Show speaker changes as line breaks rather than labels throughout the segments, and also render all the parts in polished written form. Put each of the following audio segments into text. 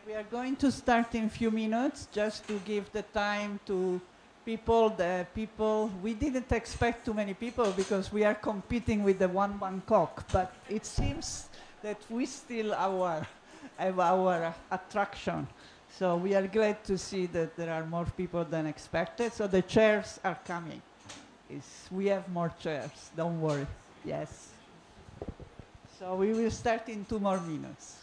We are going to start in a few minutes just to give the time to people, we didn't expect too many people because we are competing with the One Bangkok, but it seems that we still have our attraction. So we are glad to see that there are more people than expected. So the chairs are coming. We have more chairs, don't worry. Yes. So we will start in 2 more minutes.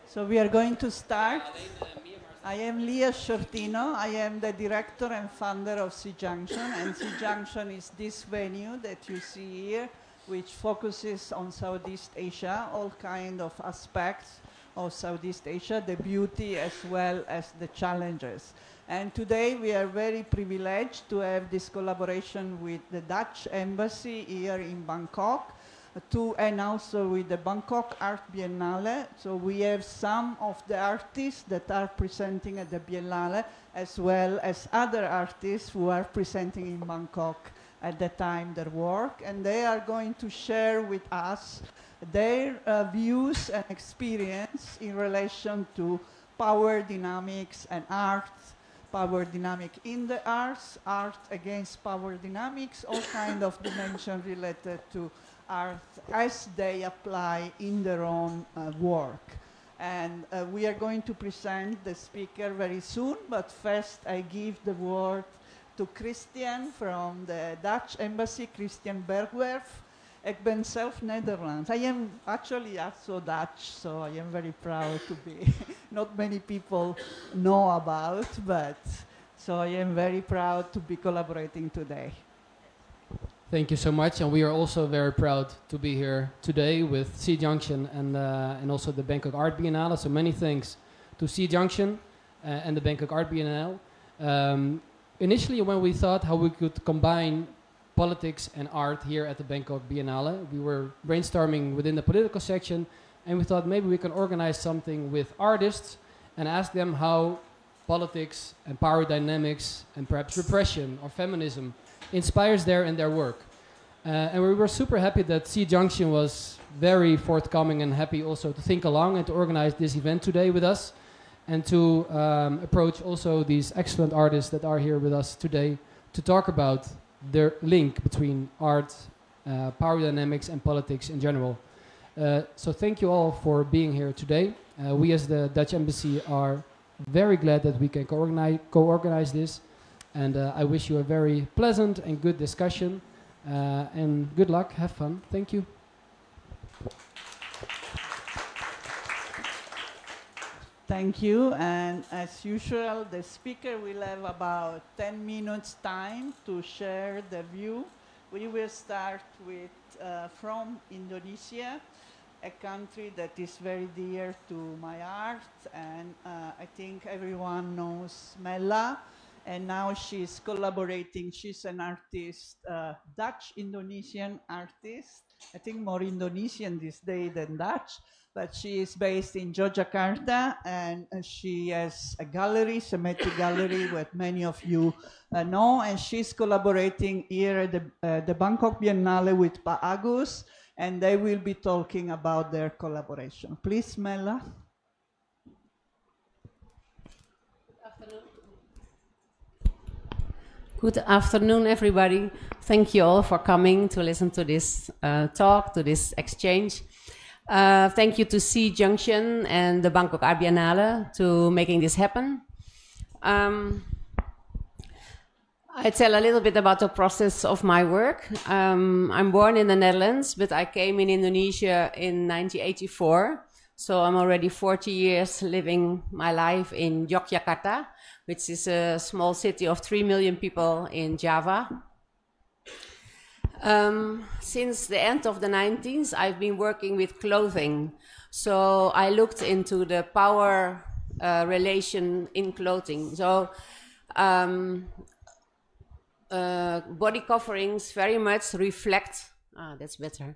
So we are going to start. I am Sciortino. I am the director and founder of Junction, and Junction is this venue that you see here, which focuses on Southeast Asia, all kind of aspects of Southeast Asia, the beauty as well as the challenges. And today we are very privileged to have this collaboration with the Dutch Embassy here in Bangkok, and also with the Bangkok Art Biennale. So we have some of the artists that are presenting at the Biennale, as well as other artists who are presenting in Bangkok at the time their work, and they are going to share with us their views and experience in relation to power dynamics and art, power dynamic in the arts, art against power dynamics, all kind of dimensions related to art as they apply in their own work. And we are going to present the speaker very soon, but first I give the word to Christian from the Dutch Embassy, Christian Bergwerf. Ik ben zelf Netherlands. I am actually also Dutch, so I am very proud to be. Not many people know about, but so I am very proud to be collaborating today.
Thank you so much, and we are also very proud to be here today with Junction and also the Bangkok Art Biennale. So many thanks to Junction and the Bangkok Art Biennale. Initially, when we thought how we could combine politics and art here at the Bangkok Biennale, we were brainstorming within the political section, and we thought maybe we can organize something with artists and ask them how politics and power dynamics and perhaps repression or feminism inspires in their work. And we were super happy that Junction was very forthcoming and happy also to think along and to organize this event today with us, and to approach also these excellent artists that are here with us today to talk about their link between art, power dynamics and politics in general. So thank you all for being here today. We as the Dutch Embassy are very glad that we can co-organize this. And I wish you a very pleasant and good discussion. And good luck, have fun. Thank you.
Thank you. And as usual, the speaker will have about 10 minutes time to share the view. We will start with from Indonesia, a country that is very dear to my heart. And I think everyone knows Mella. And now she's collaborating. She's an artist, Dutch-Indonesian artist. I think more Indonesian this day than Dutch. But she is based in Yogyakarta, and she has a gallery, Symmetric Gallery, that many of you know. And she's collaborating here at the Bangkok Biennale with Agus, and they will be talking about their collaboration. Please, Mella.
Good afternoon, everybody. Thank you all for coming to listen to this talk, to this exchange. Thank you to C Junction and the Bangkok Art Biennale to making this happen. I tell a little bit about the process of my work. I'm born in the Netherlands, but I came in Indonesia in 1984. So I'm already 40 years living my life in Yogyakarta, which is a small city of 3 million people in Java. Since the end of the 90s, I've been working with clothing. So I looked into the power relation in clothing. So body coverings very much reflect, that's better,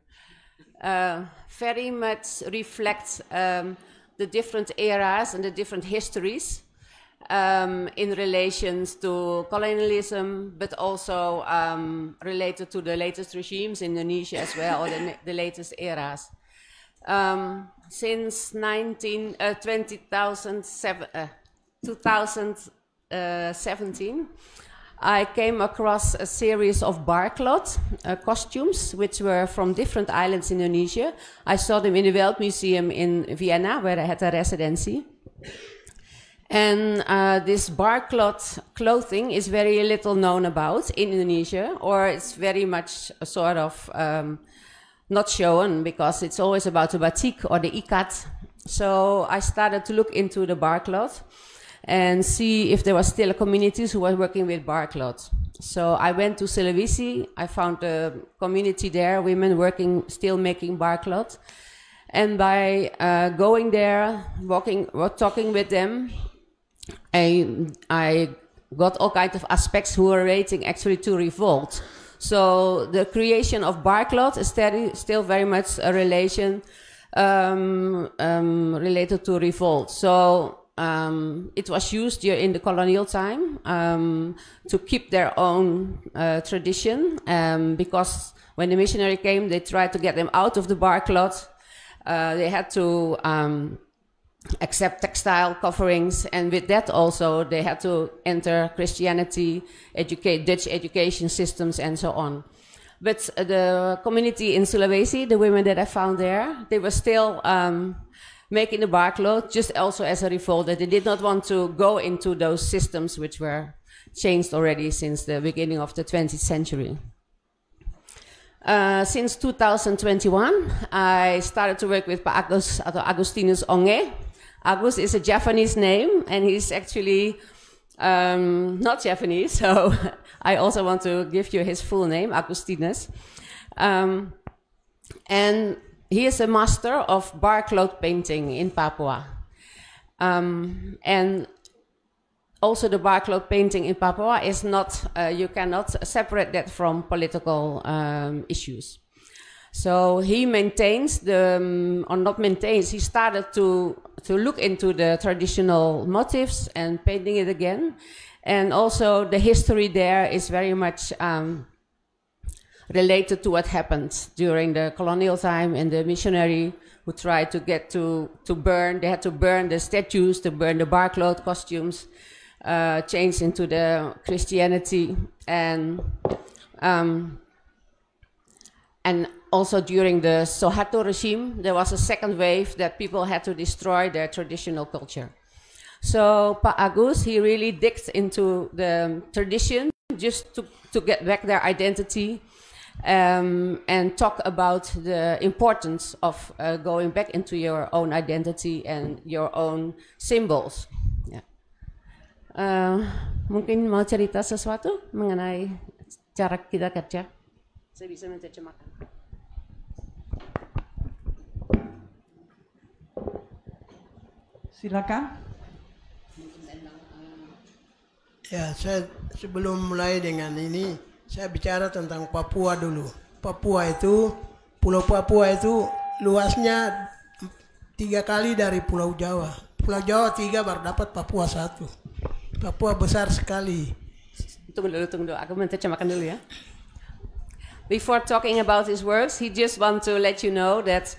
very much reflect the different eras and the different histories in relations to colonialism, but also related to the latest regimes in Indonesia as well, or the latest eras. Since 2017, I came across a series of barcloth costumes, which were from different islands in Indonesia. I saw them in the Welt Museum in Vienna, where I had a residency. And this barcloth clothing is very little known about in Indonesia, or it's very much sort of not shown, because it's always about the batik or the ikat. So I started to look into the barcloth and see if there were still communities who were working with barcloth. So I went to Sulawesi. I found a community there, women working, still making barcloth. And by going there, talking with them, I got all kinds of aspects who were waiting actually to revolt. So the creation of barcloth is still very much a relation related to revolt. So it was used in the colonial time to keep their own tradition, because when the missionary came, they tried to get them out of the barcloth. They had to accept textile coverings, and with that also they had to enter Christianity, Dutch education systems, and so on. But the community in Sulawesi, the women that I found there, they were still making the barcloth, just also as a revolt, that they did not want to go into those systems which were changed already since the beginning of the 20th century. Since 2021, I started to work with Agus, atau Agustinus Ongge. Agus is a Japanese name, and he's actually not Japanese, so I also want to give you his full name, Agustinus. And he is a master of barcloth painting in Papua. And also the barcloth painting in Papua is not, you cannot separate that from political issues. So he maintains or not maintains, he started to look into the traditional motifs and painting it again. And also the history there is very much related to what happened during the colonial time, and the missionary who tried to get to burn, they had to burn the statues, to burn the barcloth costumes, changed into the Christianity, and also during the Suharto regime, there was a second wave that people had to destroy their traditional culture. So Pa Agus, he really digged into the tradition just to get back their identity, and talk about the importance of going back into your own identity and your own symbols. Yeah. Mungkin mau cerita sesuatu mengenai cara kita kerja? Saya bisa menerjemahkan.
Silakan.
Ya, saya sebelum mulai dengan ini, saya bicara tentang Papua dulu. Papua itu, Pulau Papua itu luasnya 3 kali dari Pulau Jawa. Pulau Jawa 3 baru dapat Papua 1. Papua besar sekali.
Tunggu dulu. Aku menerjemahkan dulu ya. Before talking about his works, he just want to let you know that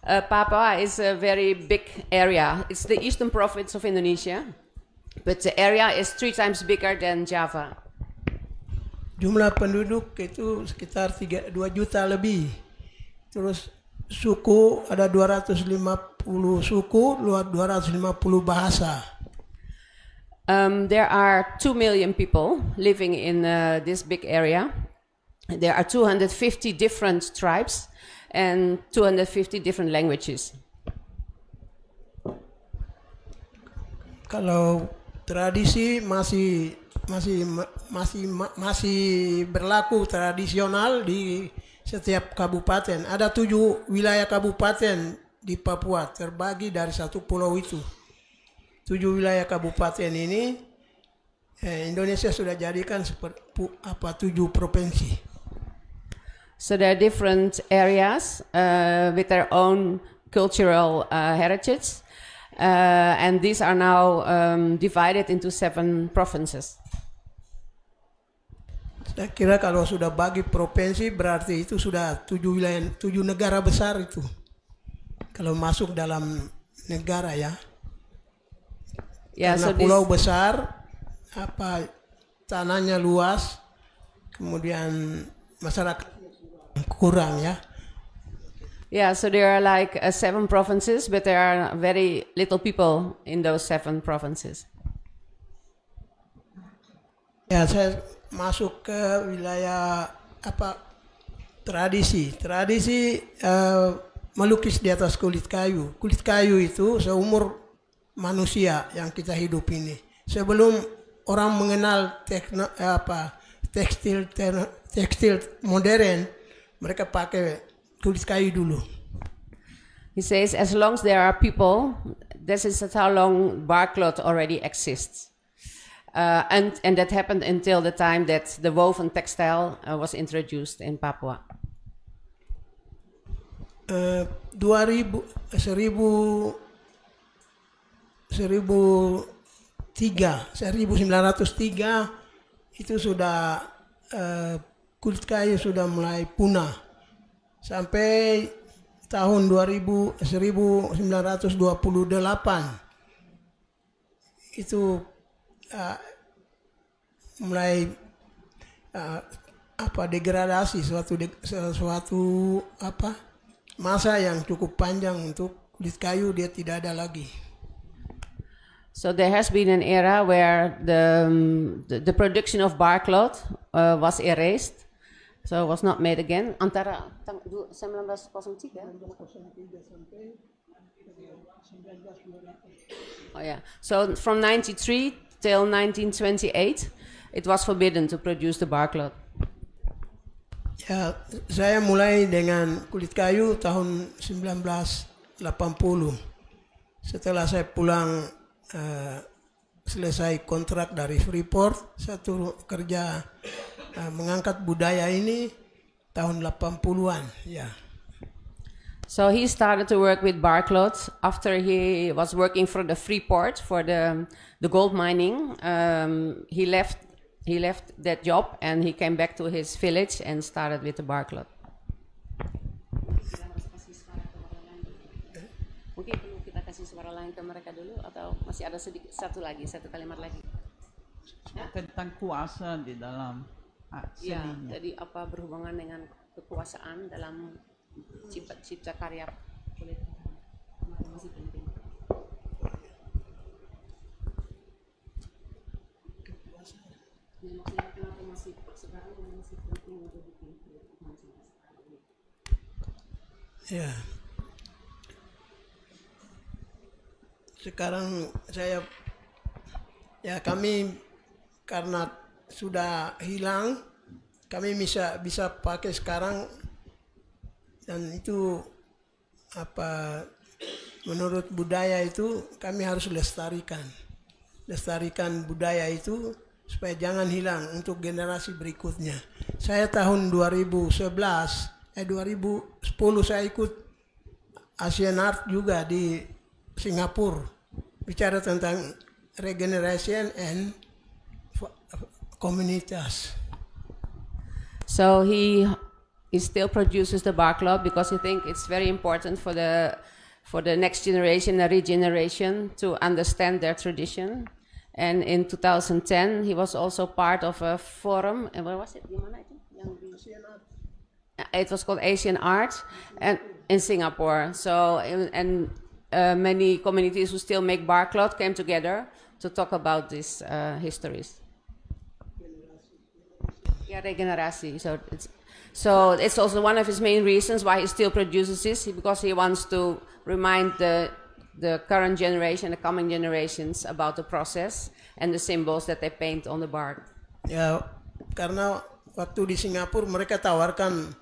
Papua is a very big area. It's the eastern province of Indonesia, but the area is 3 times bigger than Java.
Jumlah penduduk itu sekitar 2 juta lebih. Terus suku, ada 250 suku, 250 bahasa.
There are 2 million people living in this big area. There are 250 different tribes and 250 different languages.
Kalau tradisi masih berlaku tradisional di setiap kabupaten. Ada 7 wilayah kabupaten di Papua terbagi dari satu pulau itu. 7 wilayah kabupaten ini Indonesia sudah jadikan seperti 7 provinsi.
So there are different areas with their own cultural heritage. And these are now divided into 7 provinces.
Saya kira kalau sudah bagi provinsi berarti itu sudah 7 wilayah, 7 negara besar itu. Kalau masuk dalam negara ya.
Yeah,
karena
so
pulau besar, tanahnya luas, kemudian masyarakat kurang ya.
Yeah, so there are like 7 provinces, but there are very little people in those 7 provinces.
Ya, saya masuk ke wilayah tradisi. Tradisi melukis di atas kulit kayu. Kulit kayu itu seumur manusia yang kita hidup ini. Sebelum orang mengenal tekstil modern, mereka pakai kulit kayu dulu.
He says, as long as there are people, this is how long barcloth already exists. And that happened until the time that the woven textile was introduced in Papua.
1903 itu sudah kulit kayu sudah mulai punah. Sampai tahun 1928 itu mulai degradasi suatu masa yang cukup panjang untuk kulit kayu dia tidak ada lagi.
So there has been an era where the production of barcloth was erased. So it was not made again. Antara 1903 Oh yeah. So from 93 till 1928, it was forbidden to produce the barcloth.
Ya, saya mulai dengan kulit kayu tahun 1980. Setelah saya pulang selesai kontrak dari Freeport, saya turun kerja mengangkat budaya ini tahun 80-an, ya.
So he started to work with barcloth after he was working for the Freeport for the gold mining. He left that job and he came back to his village and started with the barcloth. Mungkin perlu kita kasih suara lain ke mereka dulu atau masih ada satu kalimat lagi.
Tentang kuasa di dalam
ya, jadi apa berhubungan dengan kekuasaan dalam cipta karya kulit masih penting. Maksudnya kenapa masih sekarang masih penting untuk bikin
ya. Sekarang kami karena sudah hilang, kami bisa pakai sekarang, dan itu menurut budaya itu kami harus lestarikan budaya itu supaya jangan hilang untuk generasi berikutnya. Saya tahun 2010 saya ikut Asian Art juga di Singapura, bicara tentang regeneration and komunitas.
So he still produces the barcloth because he thinks it's very important for the next generation, the regeneration, to understand their tradition. And in 2010, he was also part of a forum. And where was it? It was called Asian Art. And in Singapore. So, many communities who still make barcloth came together to talk about these histories. Yeah, regenerasi. So it's also one of his main reasons why he still produces this, because he wants to remind the current generation, the coming generations, about the process and the symbols that they paint on the bark.
Ya, karena waktu di Singapura mereka tawarkan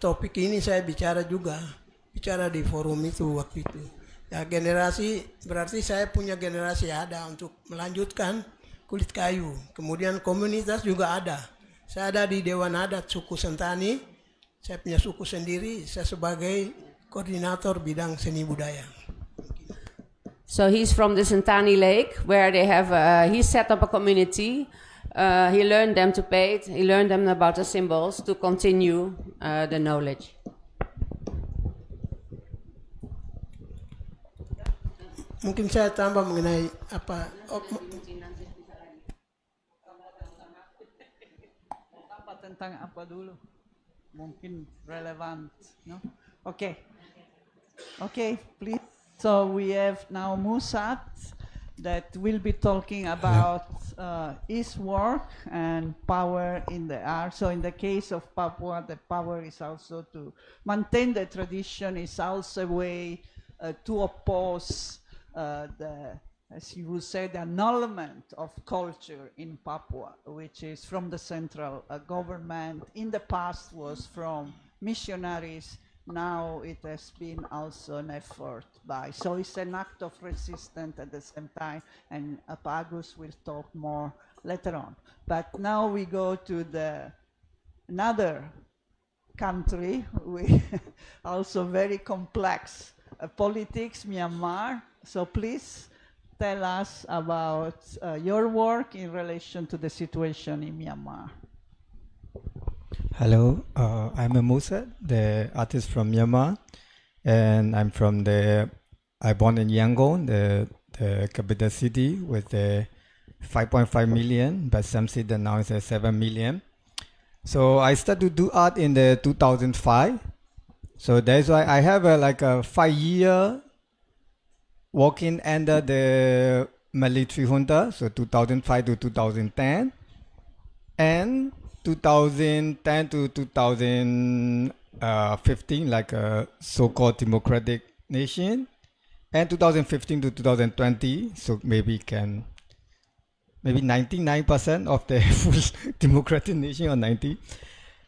topik ini, saya bicara di forum itu waktu itu. Ya, generasi berarti saya punya generasi ada untuk melanjutkan kulit kayu. Kemudian komunitas juga ada. Saya ada di Dewan Adat suku Sentani. Saya punya suku sendiri. Saya sebagai koordinator bidang seni budaya.
So he's from the Sentani Lake, where they have he set up a community. He learned them to paint. He learned them about the symbols to continue the knowledge.
Mungkin saya tambah mengenai apa.
Tentang apa dulu? Mungkin relevan, no? Okay, please. So we have now Musat that will be talking about his work and power in the art. So in the case of Papua, the power is also to maintain the tradition, is also a way to oppose as you would say, the annulment of culture in Papua, which is from the central government. In the past was from missionaries. Now it has been also an effort by. So it's an act of resistance at the same time, and Agus will talk more later on. But now we go to another country with also very complex politics, Myanmar. So please tell us about your work in relation to the situation in Myanmar.
Hello, I'm a Musa, the artist from Myanmar, and I born in Yangon, the capital city with the 5.5 million, but some say that now it's 7 million. So I started to do art in the 2005. So that's why I have like a 5-year working under the military junta, so 2005 to 2010, and 2010 to 2015 like a so-called democratic nation, and 2015 to 2020, so maybe 99% of the full democratic nation, or 90.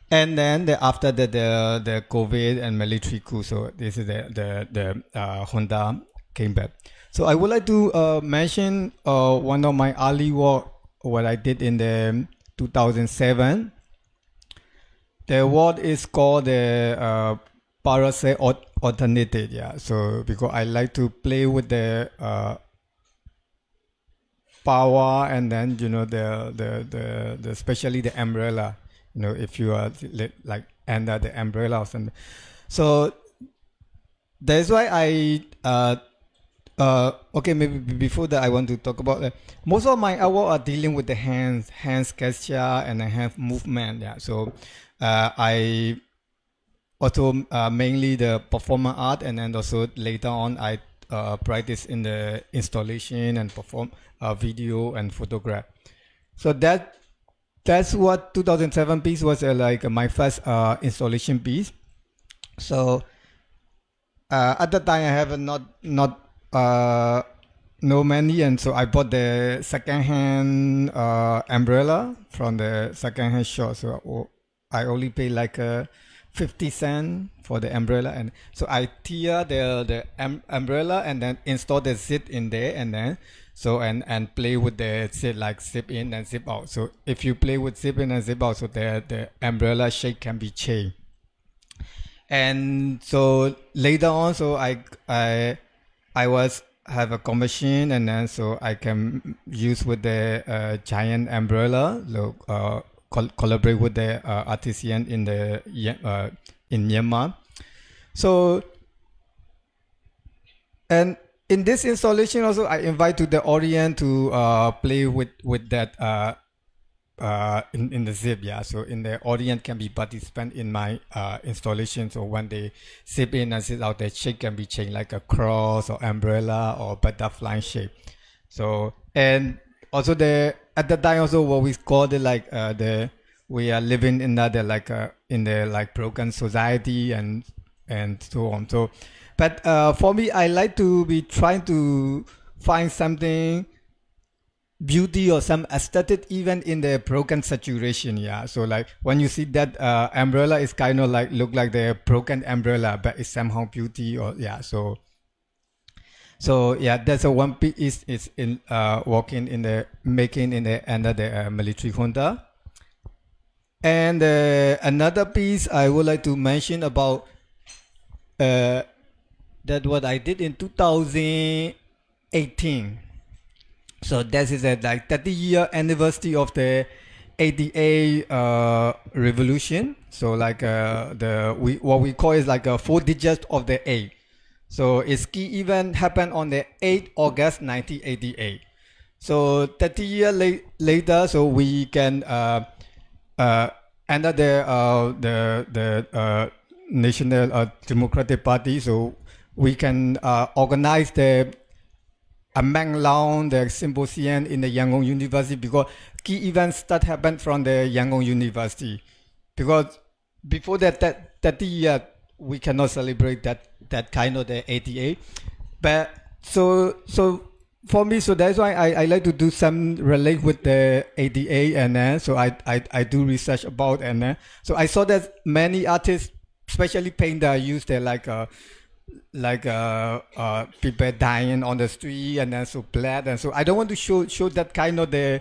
And then after the COVID and military coup, so this is the junta came back. So I would like to mention one of my early work, what I did in the 2007. The word is called the Parasite Alternative. Yeah. So because I like to play with the power, and then the especially the umbrella. If you are like under the umbrella or something. So that's why I okay, maybe before that I want to talk about most of my artwork are dealing with the hand gesture and the hand movement. Yeah, so I also mainly the performance art, and then also later on I practice in the installation and perform video and photograph. So that's what 2007 piece was like my first installation piece. So at the time I have not no money, and so I bought the second-hand umbrella from the second-hand shop. So I only pay like 50 cents for the umbrella, and so I tear the umbrella and then install the zip in there, and then and play with the zip, like zip in and zip out. So if you play with zip in and zip out, so the umbrella shape can be changed. And so later on, so I have a commission, and then so I can use with the giant umbrella, collaborate with the artisan in Myanmar. So, and in this installation also I invite to the audience to play with that in the zip, yeah. So in the audience can be participant in my installation. So when they zip in and zip out, the shape can be changed like a cross or umbrella or butterfly shape. So and also at the time also what we called it like we are living in that in the like broken society and so on. So, but for me, I like to be trying to find something beauty or some aesthetic even in the broken situation. Yeah. So like when you see that umbrella is kind of like look like the broken umbrella, but it's somehow beauty or yeah. So yeah, that's a one piece is in working in the making in the under the military junta. And another piece I would like to mention about that what I did in 2018. So this is a like 30-year anniversary of the ADA revolution. So like what we call is like a 4 digits of the A. So its key event happened on the 8th August 1988. So 30 years later, so we can under the National Democratic Party, so we can organize the Mang Laon, the symposium in the Yangon University, because key events that happened from the Yangon University. Because before that 30 years, we cannot celebrate that kind of the ADA. But so for me, so that's why I like to do some relate with the ADA, and so I do research about, and so I saw that many artists, especially painter, use their people dying on the street and then so blood, and so I don't want to show that kind of the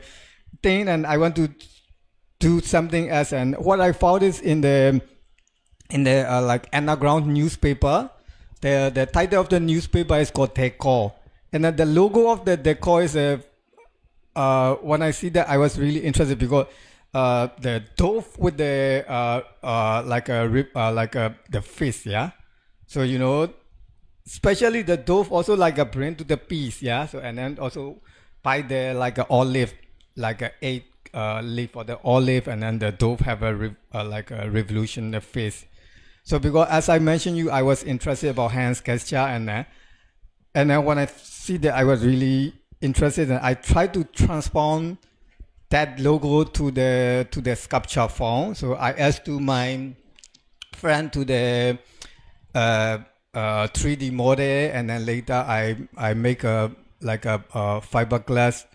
thing, and I want to do something else. And what I found is in the like underground newspaper, the title of the newspaper is called Decor, and then the logo of the Decor is when I see that I was really interested, because the dove with the the fish, yeah. So you know, especially the dove also like a bring to the piece, yeah. So and then also by the like a olive, like a 8 leaf for the olive, and then the dove have a revolution the face. So because as I mentioned you, I was interested about hand gesture, and then when I see that, I was really interested, and I tried to transform that logo to the sculpture form. So I asked to my friend to the 3D model, and then later I make a fiberglass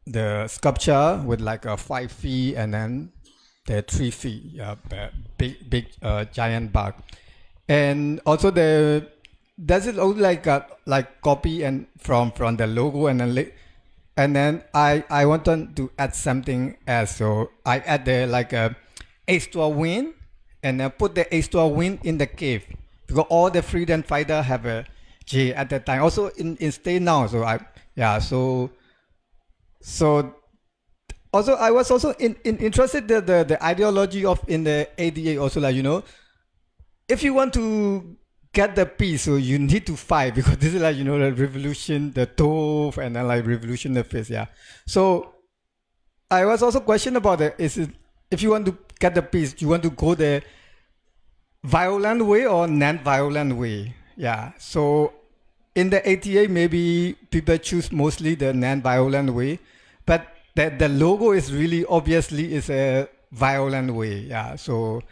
the sculpture with like a 5 feet and then the 3 feet, big giant bug. And also does it look like copy and from the logo, and then I wanted to add something else, so I add the extra wing, and then put the extra wing in the cave, because all the freedom fighter have a J at that time. Also in state now, so so also I was also interested the ideology of in the ADA also, like, you know, if you want to get the peace, so you need to fight, because this is like, you know, the revolution, the dove, and then like revolution the face, yeah. So I was also questioned about if you want to get the peace, you want to go the violent way or non-violent way, yeah. So in the ATA, maybe people choose mostly the non-violent way, but the logo is really obviously is a violent way, yeah. So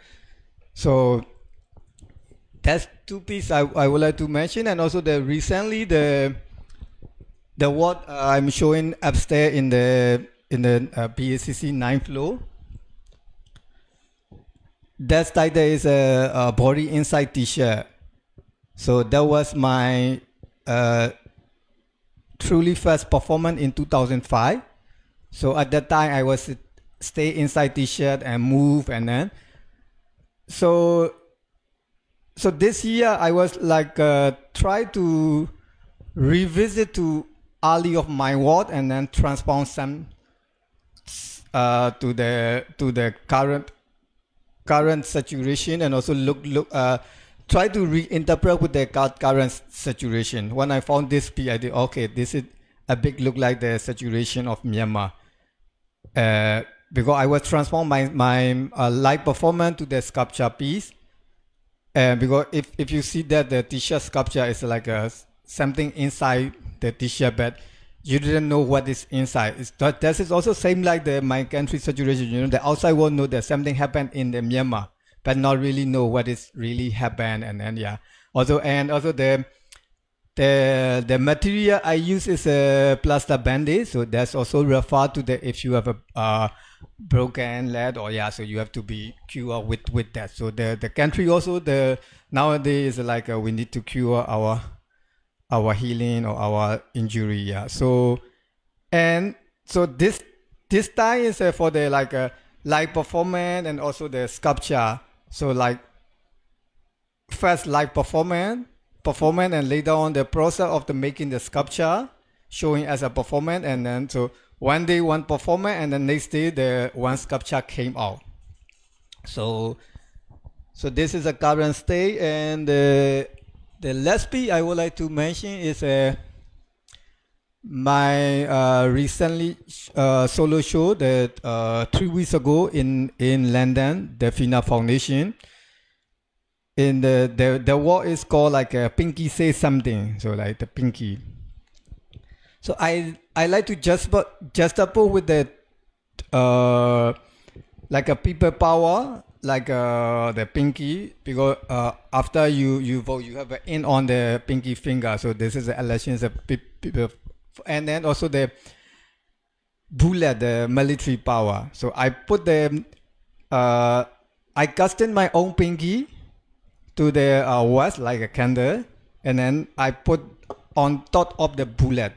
that's 2 pieces I would like to mention. And also recently the what I'm showing upstairs in the PACC 9th floor. That title is a body inside t-shirt. So that was my truly first performance in 2005. So at that time I was stay inside t-shirt and move, and then so this year I was like try to revisit to early of my work, and then transform some to the current situation, and also try to reinterpret with the current situation. When I found this piece, I did, okay, this is a big look like the situation of Myanmar. because I was transform my live performance to the sculpture piece. Because if you see that the t-shirt sculpture is like something inside the t-shirt, but you didn't know what is inside. This is also same like my country situation. You know, the outside world know that something happened in the Myanmar, but not really know what is really happened. And then also the material I use is a plaster bandage. So that's also referred to the if you have a broken leg or so you have to be cured with that. So the country also nowadays is like we need to cure our healing or our injury. So this time is for the like live performance and also the sculpture. So like first live performance and later on the process of the making the sculpture showing as a performance, and then so one day one performance and the next day the one sculpture came out. So this is a current state, and the last piece I would like to mention is my recently solo show that 3 weeks ago in London, the FINA Foundation. In the word is called like a Pinky Say Something, so like the Pinky. So I like to juxtapose with the like a people power, like the pinky, because after you vote, you have an in on the pinky finger. So this is the elections of people, and then also the bullet, the military power. So I put I custom my own pinky to the west like a candle, and then I put on top of the bullet,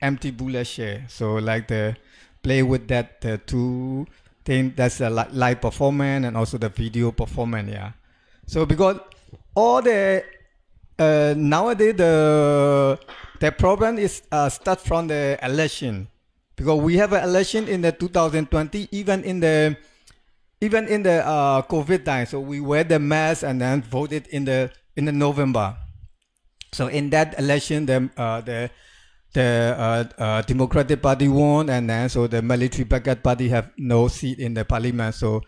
empty bullet share. So like the play with that the two thing, that's a live performance and also the video performance. So because all the nowadays the problem is start from the election, because we have an election in the 2020, even in the COVID time. So we wear the mask and then voted in the November. So in that election, the Democratic Party won, and then so the military backup party have no seat in the parliament. So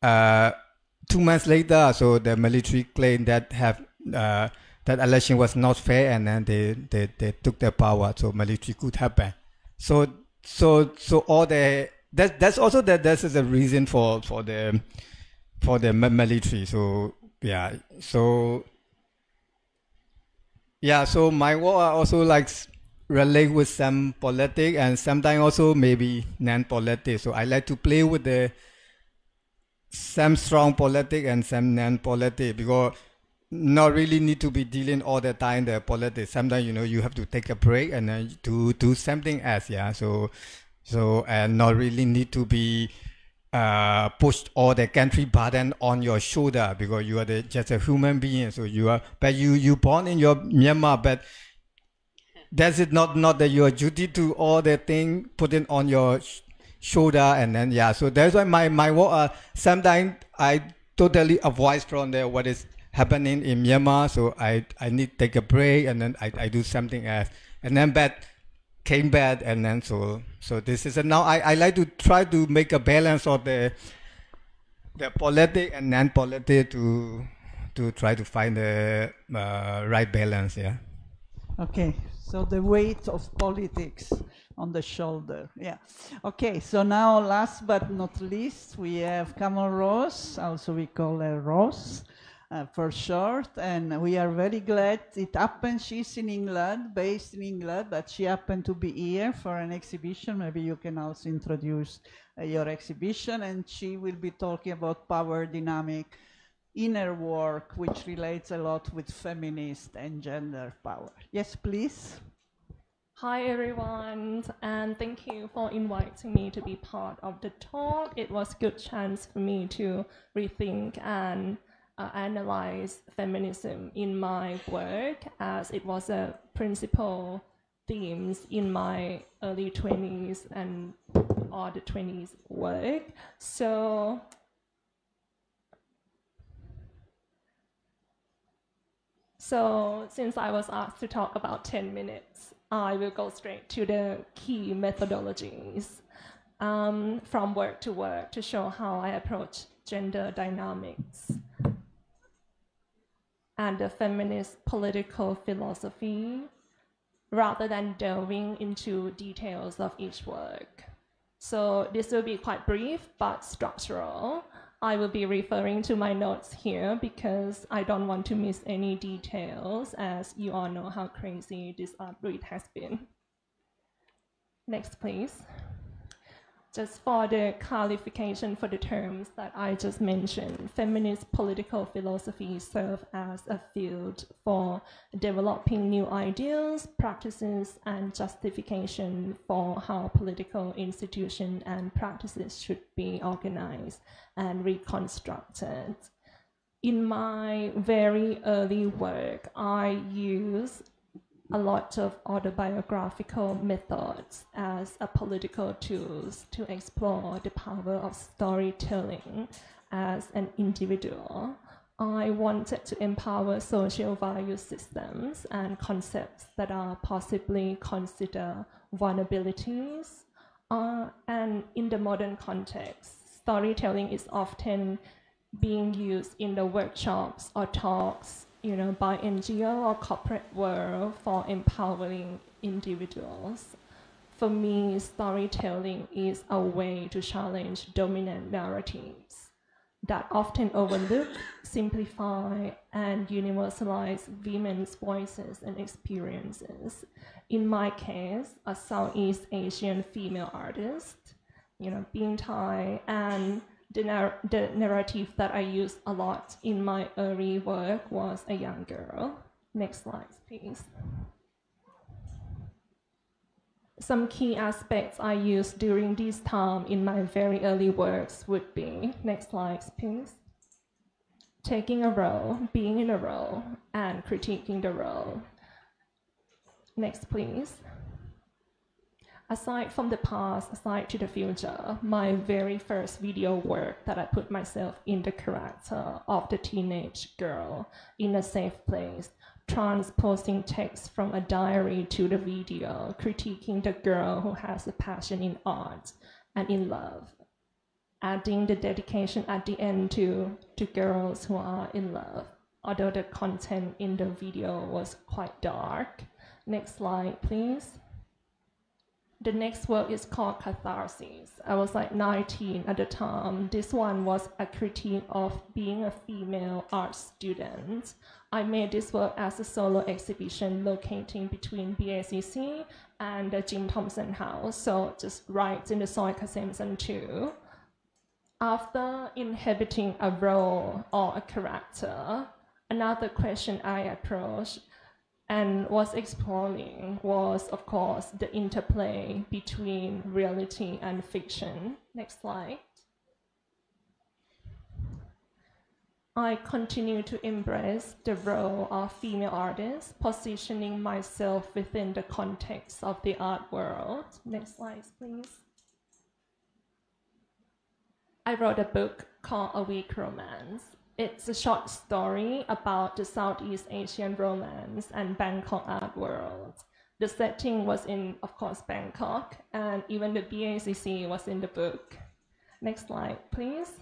2 months later, so the military claimed that that election was not fair, and then they took the power. So military could happen. So all the that's also this is a reason for the military. So so my work are also like relate with some politics and sometimes also maybe non-politics. So I like to play with some strong politics and some non-politics, because not really need to be dealing all the time the politics. Sometimes you have to take a break and then do something else. So and not really need to be pushed all the country burden on your shoulder, because you are just a human being. So you born in your Myanmar, but that's it not that your duty to all the thing put it on your shoulder, and then so that's why my work sometimes I totally avoid from what is happening in Myanmar. So I need to take a break, and then I do something else, and then came back, and then so this is now I like to try to make a balance of the politic and non-politic to try to find the right balance.
Okay, so the weight of politics on the shoulder. Okay, so now last but not least, we have Kamolros, also we call her Rose for short, and we are very glad it happened. She's in England, based in England, but she happened to be here for an exhibition. Maybe you can also introduce your exhibition, and she will be talking about power dynamic in her work, which relates a lot with feminist and gender power. Yes, please.
Hi everyone, and thank you for inviting me to be part of the talk. It was a good chance for me to rethink and analyze feminism in my work, as it was a principal themes in my early 20s and all the 20s work. So since I was asked to talk about 10 minutes, I will go straight to the key methodologies. from work to work to show how I approach gender dynamics and the feminist political philosophy, rather than delving into details of each work. So this will be quite brief but structural. I will be referring to my notes here because I don't want to miss any details, as you all know how crazy this art read has been. Next, please. Just for the clarification for the terms that I just mentioned, feminist political philosophy serves as a field for developing new ideas, practices, and justification for how political institutions and practices should be organized and reconstructed. In my very early work, I use a lot of autobiographical methods as a political tools to explore the power of storytelling as an individual. I wanted to empower social value systems and concepts that are possibly considered vulnerabilities. And in the modern context, storytelling is often being used in the workshops or talks, by NGO or corporate world for empowering individuals. For me, storytelling is a way to challenge dominant narratives that often overlook, simplify, and universalize women's voices and experiences. In my case, a Southeast Asian female artist, being Thai, and the narrative that I used a lot in my early work was a young girl. Next slide, please. Some key aspects I used during this time in my very early works would be, next slide, please, taking a role, being in a role, and critiquing the role. Next, please. Aside from the past, aside to the future, my very first video work that I put myself in the character of the teenage girl in a safe place, transposing text from a diary to the video, critiquing the girl who has a passion in art and in love, adding the dedication at the end to girls who are in love, although the content in the video was quite dark. Next slide, please. The next work is called Catharsis. I was like 19 at the time. This one was a critique of being a female art student. I made this work as a solo exhibition locating between BACC and the Jim Thompson House, so just right in the Soi Kasem 2. After inhabiting a role or a character, another question I approached and was exploring was, of course, the interplay between reality and fiction. Next slide. I continue to embrace the role of female artist, positioning myself within the context of the art world. Next slide, please. I wrote a book called A Weak Romance. It's a short story about the Southeast Asian romance and Bangkok art world. The setting was in, of course, Bangkok, and even the BACC was in the book. Next slide, please.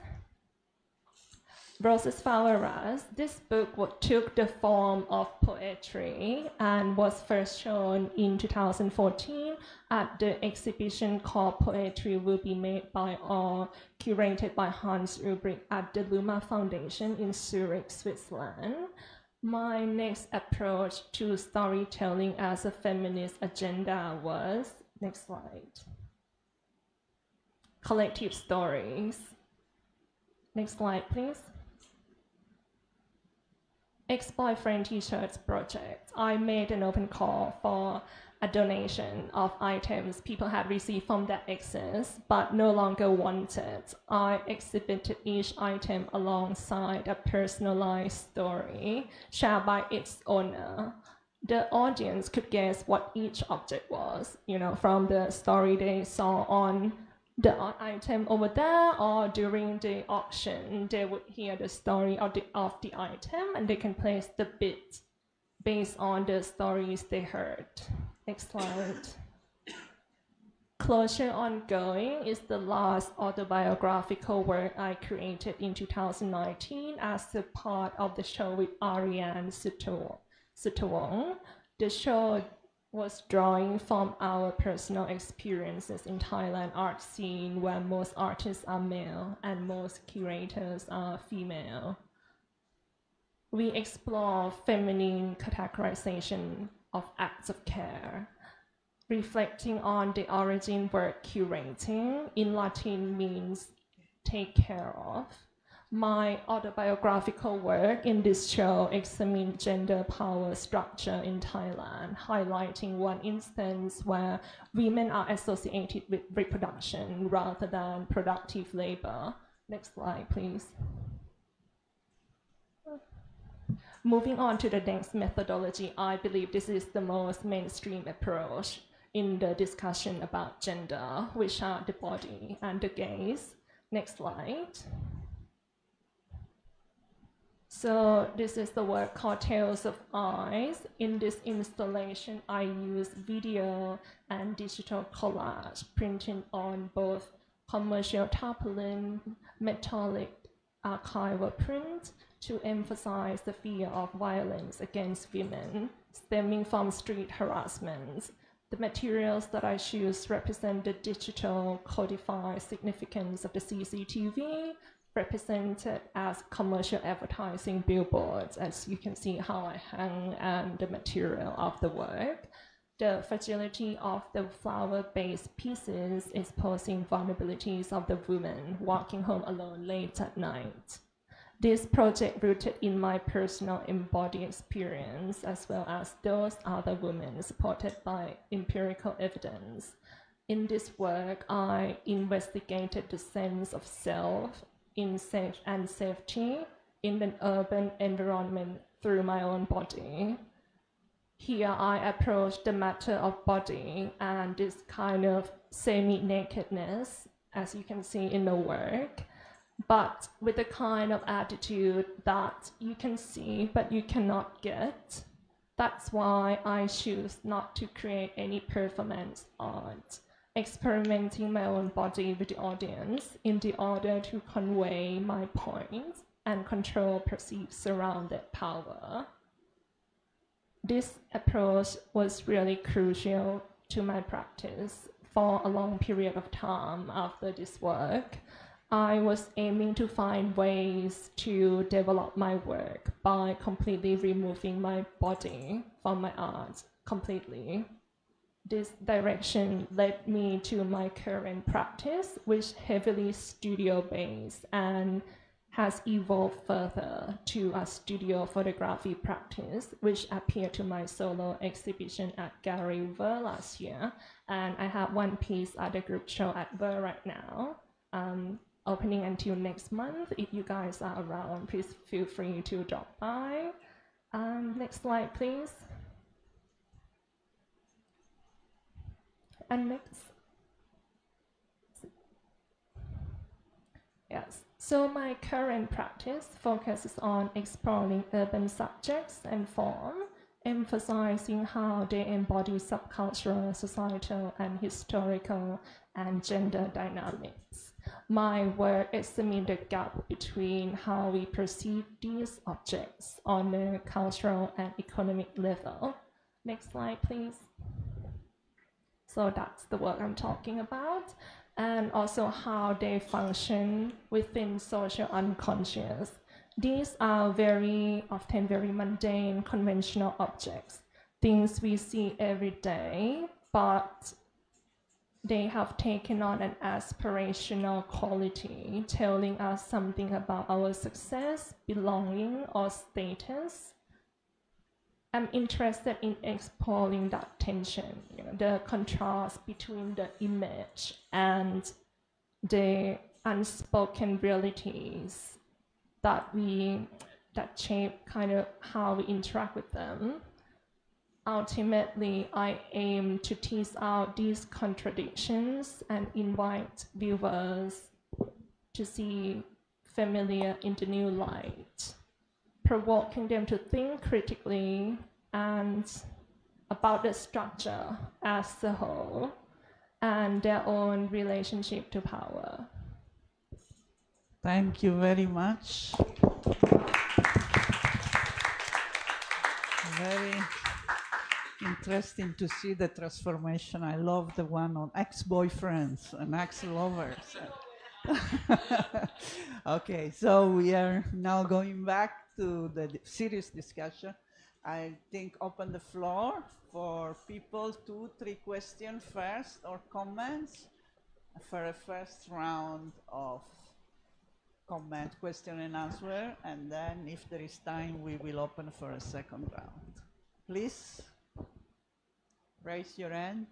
Roses Floweras. This book took the form of poetry and was first shown in 2014 at the exhibition called Poetry Will Be Made by All, curated by Hans Ulbrich at the Luma Foundation in Zurich, Switzerland. My next approach to storytelling as a feminist agenda was, next slide, collective stories. Next slide, please. Ex-boyfriend t-shirts project. I made an open call for a donation of items people had received from their exes but no longer wanted. I exhibited each item alongside a personalized story shared by its owner. The audience could guess what each object was, from the story they saw on the art item over there, or during the auction, they would hear the story of the item and they can place the bid based on the stories they heard. Next slide. Closure Ongoing is the last autobiographical work I created in 2019 as a part of the show with Ariane Sutawong. The show was drawing from our personal experiences in Thailand art scene, where most artists are male and most curators are female. We explore feminine categorization of acts of care, reflecting on the origin word curating. In Latin means take care of. My autobiographical work in this show examines gender power structure in Thailand, highlighting one instance where women are associated with reproduction rather than productive labor. Next slide, please. Moving on to the next methodology, I believe this is the most mainstream approach in the discussion about gender, which are the body and the gaze. Next slide. So this is the work called Tales of Eyes. In this installation, I use video and digital collage printed on both commercial tarpaulin, metallic archival print to emphasize the fear of violence against women stemming from street harassment. The materials that I choose represent the digital codified significance of the CCTV, represented as commercial advertising billboards, as you can see how I hang and the material of the work. The fragility of the flower-based pieces exposing vulnerabilities of the woman walking home alone late at night. This project rooted in my personal embodied experience as well as those other women supported by empirical evidence. In this work, I investigated the sense of self in safe and safety in an urban environment through my own body. Here I approach the matter of body and this kind of semi-nakedness, as you can see in the work, but with a kind of attitude that you can see but you cannot get. That's why I choose not to create any performance art, experimenting my own body with the audience in the order to convey my points and control perceived surrounded power. This approach was really crucial to my practice for a long period of time after this work. I was aiming to find ways to develop my work by completely removing my body from my art completely. This direction led me to my current practice, which heavily studio-based and has evolved further to a studio photography practice, which appeared to my solo exhibition at Gallery Ver last year. And I have one piece at the group show at Ver right now, opening until next month. If you guys are around, please feel free to drop by. Next slide, please. And next. Yes. So my current practice focuses on exploring urban subjects and form, emphasizing how they embody subcultural, societal, and historical and gender dynamics. My work examines the gap between how we perceive these objects on a cultural and economic level. Next slide, please. So that's the work I'm talking about, and also how they function within social unconscious. These are very often very mundane, conventional objects, things we see every day, but they have taken on an aspirational quality, telling us something about our success, belonging, or status. I'm interested in exploring that tension, the contrast between the image and the unspoken realities that shape kind of how we interact with them. Ultimately, I aim to tease out these contradictions and invite viewers to see familiar in the new light, provoking them to think critically and about the structure as a whole. and their own relationship to power.
Thank you very much. Very interesting to see the transformation. I love the one on ex-boyfriends and ex-lovers. Okay, so we are now going back to the serious discussion. I think open the floor for people, 2-3 questions first or comments for a first round of comment, question and answer, and then if there is time, we will open for a second round. Please, raise your hand.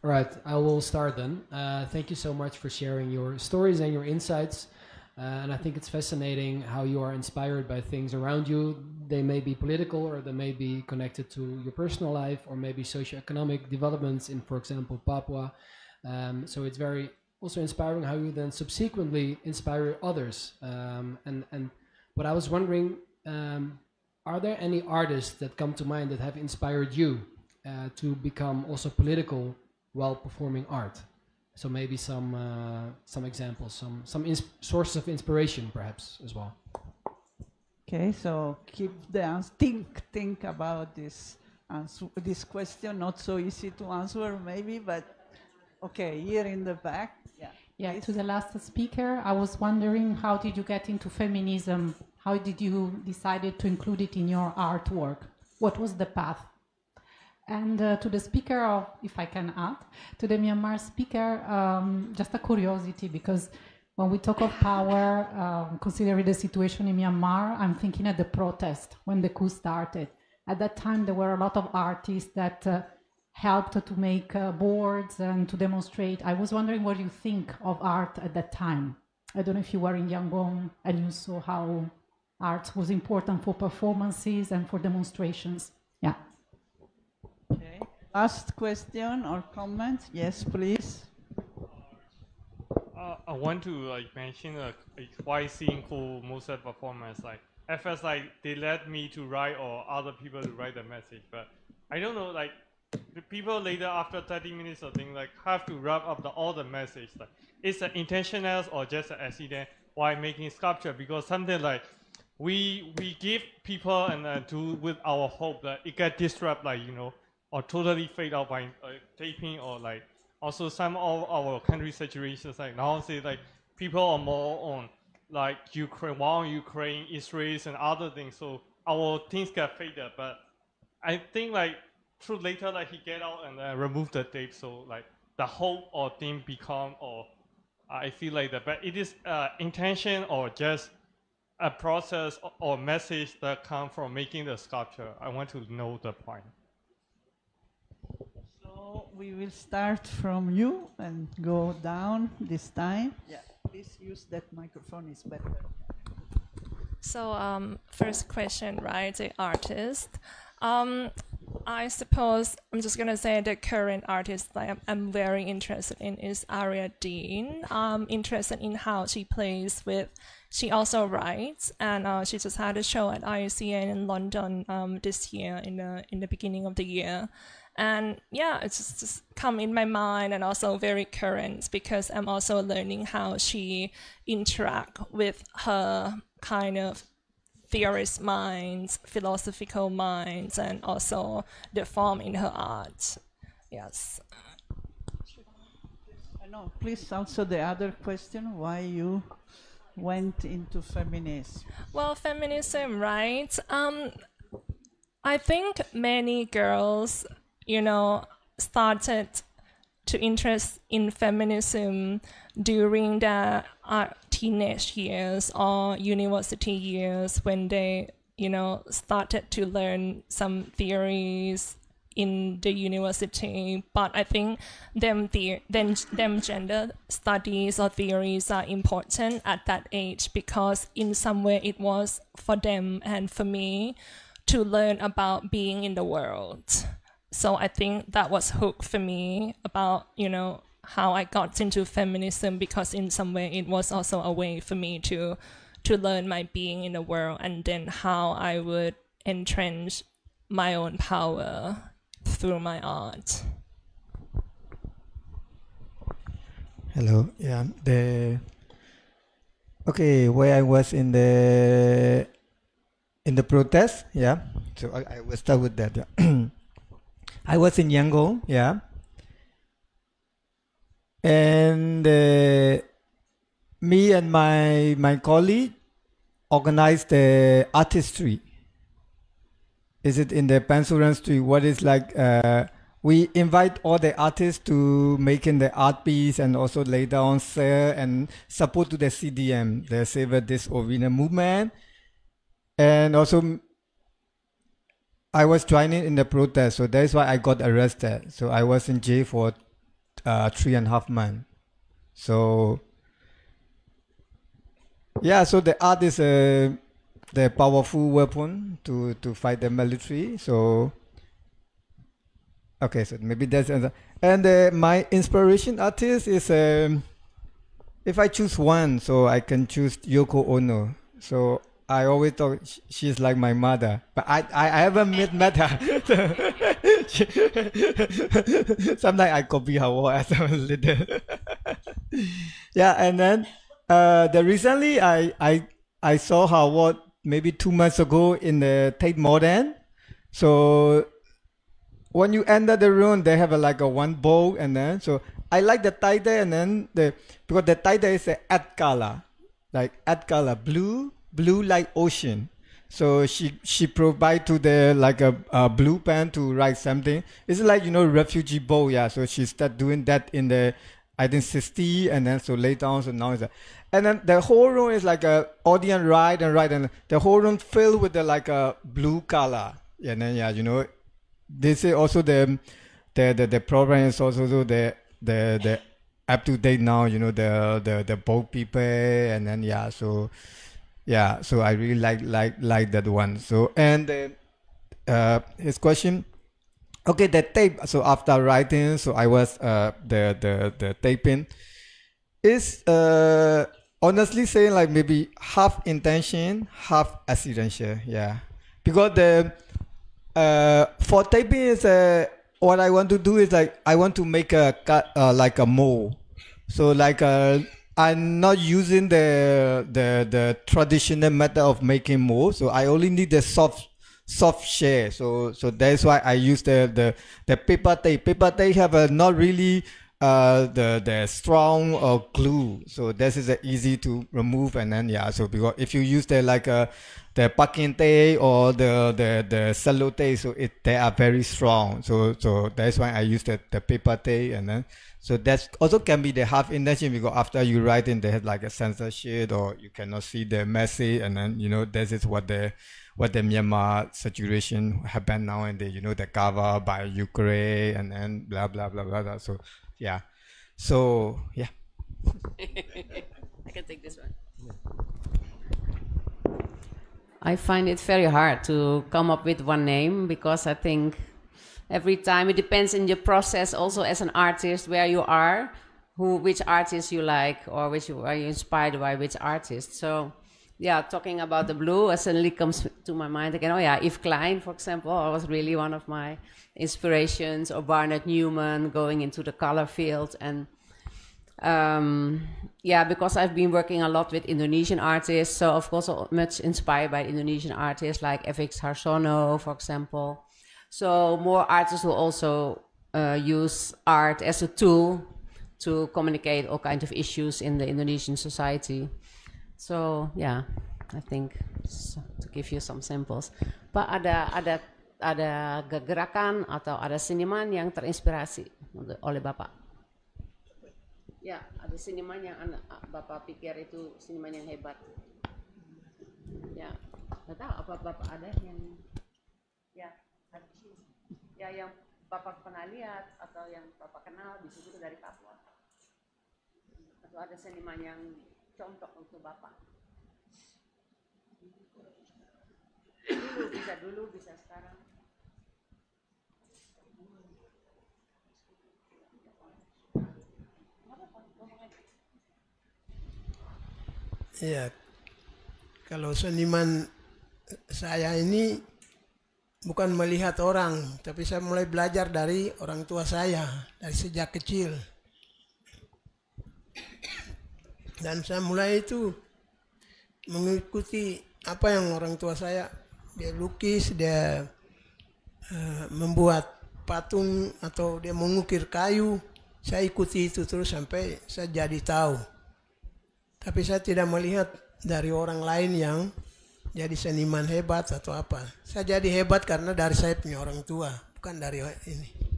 All right, I will start then. Thank you so much for sharing your stories and your insights. And I think it's fascinating how you are inspired by things around you. They may be political, or they may be connected to your personal life, or maybe socioeconomic developments in, for example, Papua. So it's very also inspiring how you then subsequently inspire others. And what I was wondering, are there any artists that come to mind that have inspired you to become also political while performing art? So maybe some examples, some sources of inspiration, perhaps as well.
Okay, so keep the think about this question. Not so easy to answer, maybe, but okay. Here in the back,
Yeah.
please.
To the last speaker, I was wondering, how did you get into feminism? How did you decide to include it in your artwork? What was the path? And to the speaker, of, if I can add, to the Myanmar speaker, just a curiosity, because when we talk of power, considering the situation in Myanmar, I'm thinking at the protest, when the coup started. At that time, there were a lot of artists that helped to make boards and to demonstrate. I was wondering what you think of art at that time. I don't know if you were in Yangon and you saw how art was important for performances and for demonstrations. Yeah.
Okay. Last question or comment? Yes, please.
I want to mention a quite simple Mozart performance. At first, they let me to write or other people to write the message, but I don't know. The people later, after 30 minutes or things, have to wrap up all the message. It's an intentional or just an accident while making sculpture, because something we give people and do with our hope that it get disrupted, or totally fade out by taping, or also some of our country situations now say people are more on Ukraine, Israel, and other things. So our things get faded. But I think through later he get out and remove the tape. So the hope or thing become, or I feel that. But it is intention or just a process or message that come from making the sculpture. I want to know the point.
We will start from you and go down this time. Yeah, please use that microphone, is better.
So first question, right, the artist. I suppose I'm just going to say the current artist that I'm very interested in is Aria Dean. I'm interested in how she plays with, she also writes, and she just had a show at IUCN in London this year in the beginning of the year. And yeah, it's just come in my mind, and also very current, because I'm also learning how she interact with her kind of theorist minds, philosophical minds, and also the form in her art. Yes.
No, please answer the other question, why you went into feminism.
Well, feminism, right? I think many girls, started to interest in feminism during their teenage years or university years, when they, started to learn some theories in the university. But I think them gender studies or theories are important at that age, because in some way it was for them and for me to learn about being in the world. So I think that was hook for me about, how I got into feminism, because in some way it was also a way for me to to learn my being in the world, and then how I would entrench my own power through my art.
Hello. Yeah. Where I was in the protest. Yeah. So I will start with that. Yeah. I was in Yangon. Yeah. And me and my colleague organized the artistry. Is it in the Pansuran Street? What is like? We invite all the artists to making the art piece and also lay down sale and support to the CDM, the Civil Disobedience Movement. And also, I was joining in the protest, so that's why I got arrested. So I was in jail for 3.5 months. So yeah, so the art is the powerful weapon to fight the military. So okay, so maybe that's another. And my inspiration artist is if I choose one, so I can choose Yoko Ono. So I always thought she's like my mother, but I haven't met her. Sometimes I copy her work as a little. Yeah, and then recently I saw her work maybe 2 months ago in the Tate Modern. So when you enter the room, they have like a one bowl, and then so I like the tie-dye, and then because the tie-dye is a ad color, like ad color, blue like ocean. So she provide to the like a blue pen to write something. It's like, you know, refugee bowl. Yeah. So she start doing that in the I think 60, and then so later on, so now it's and then the whole room is like a audience write, and the whole room filled with the like a blue color. And then yeah, you know, this is also the program is also the up to date now. You know, the boat people, and then yeah, so. Yeah, so I really like that one. So and his question, okay, the tape. So after writing, so I was the taping is honestly saying like maybe half intention, half accidental. Yeah, because the for taping is what I want to do is like I want to make a cut like a mold. So like I'm not using the traditional method of making mold, so I only need the soft share. So that's why I use the paper tape. Paper tape have a not really the strong glue, so this is easy to remove. And then yeah, so because if you use the packing tape or the cello tape, so they are very strong. So that's why I use the paper tape. And then so that also can be the half intention, because after you write in, they have like a censorship or you cannot see the message. And then, you know, this is what the Myanmar situation happened now, and you know, the cover by Ukraine and then blah blah blah blah blah. So yeah, so yeah.
I can take this one. I find it very hard to come up with one name, because I think every time it depends in your process also as an artist, where you are, which artist you like, or are you inspired by which artist. So yeah, talking about the blue, suddenly comes to my mind again, oh yeah, Yves Klein, for example, was really one of my inspirations, or Barnett Newman, going into the color field. And yeah, because I've been working a lot with Indonesian artists, so of course much inspired by Indonesian artists like FX Harsono, for example. So more artists will also use art as a tool to communicate all kinds of issues in the Indonesian society. So yeah, I think to give you some samples. Pak, ada gerakan atau ada seniman yang terinspirasi oleh Bapak? Ya, ada seniman yang Bapak pikir itu seniman yang hebat. Ya, nggak tahu apa Bapak ada yang yang Bapak pernah lihat atau yang Bapak kenal di situ dari Papua, atau ada seniman yang contoh untuk Bapak? Dulu bisa sekarang.
Yeah, kalau seniman saya ini bukan melihat orang, tapi saya mulai belajar dari orang tua saya dari sejak kecil. Dan saya mulai itu mengikuti apa yang orang tua saya, dia lukis, dia membuat patung atau dia mengukir kayu. Saya ikuti itu terus sampai saya jadi tahu. Tapi saya tidak melihat dari orang lain yang jadi seniman hebat atau apa. Saya jadi hebat karena dari saya punya orang tua, bukan dari ini.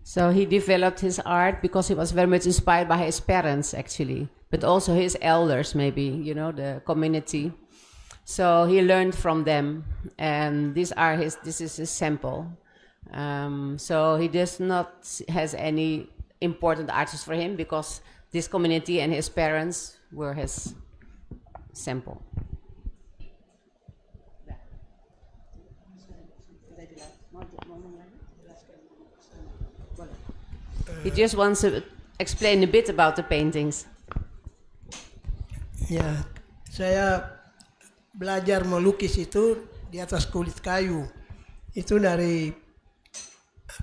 So he developed his art because he was very much inspired by his parents, actually, but also his elders, maybe, you know, the community. So he learned from them, and this is his sample. So he does not has any important artists for him because this community and his parents were his sample. He just wants to explain a bit about the paintings.
Ya, saya belajar melukis itu di atas kulit kayu. Itu dari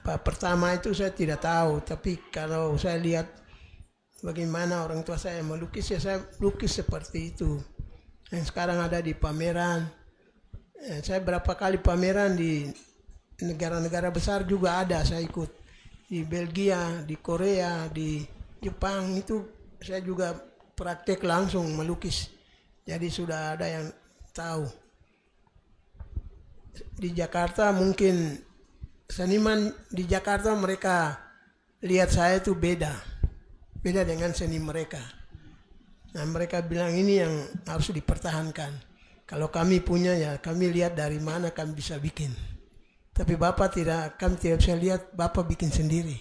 pertama itu saya tidak tahu, tapi kalau saya lihat bagaimana orang tua saya melukis, ya saya lukis seperti itu. Yang sekarang ada di pameran. Saya berapa kali pameran di negara-negara besar juga ada, saya ikut. Di Belgia, di Korea, di Jepang itu saya juga praktek langsung melukis. Jadi sudah ada yang tahu. Di Jakarta mungkin seniman di Jakarta mereka lihat saya itu beda dengan seni mereka. Nah mereka bilang ini yang harus dipertahankan. Kalau kami punya ya kami lihat dari mana kami bisa bikin. Tapi kami tidak bisa lihat Bapak bikin sendiri.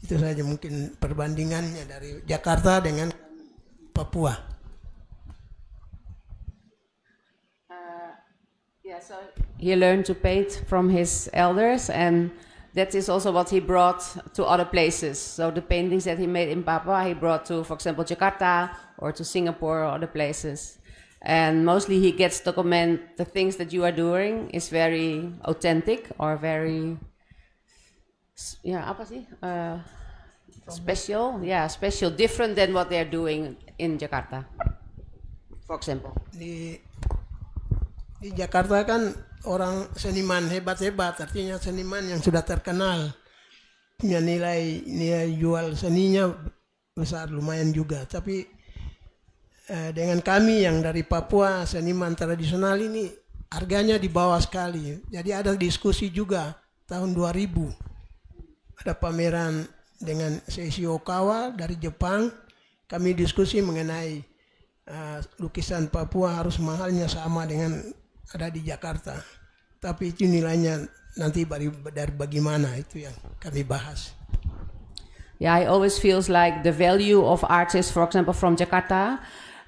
Itu saja mungkin perbandingannya dari Jakarta dengan Papua.
So he learned to paint from his elders, and that is also what he brought to other places. So the paintings that he made in Papua, he brought to, for example, Jakarta or to Singapore or other places. And mostly he gets document the things that you are doing is very authentic or very, special, special, different than what they're doing in Jakarta, for example.
Di Jakarta kan orang seniman hebat-hebat, artinya seniman yang sudah terkenal, punya nilai jual seninya besar lumayan juga. Tapi dengan kami yang dari Papua, seniman tradisional ini harganya di bawah sekali. Jadi ada diskusi juga tahun 2000. Ada pameran dengan Seishi Okawa dari Jepang. Kami diskusi mengenai lukisan Papua harus mahalnya sama dengan ada di Jakarta. Tapi itu nilainya nanti dari bagaimana itu yang kami bahas.
Yeah, I always feels like the value of artists, for example, from Jakarta,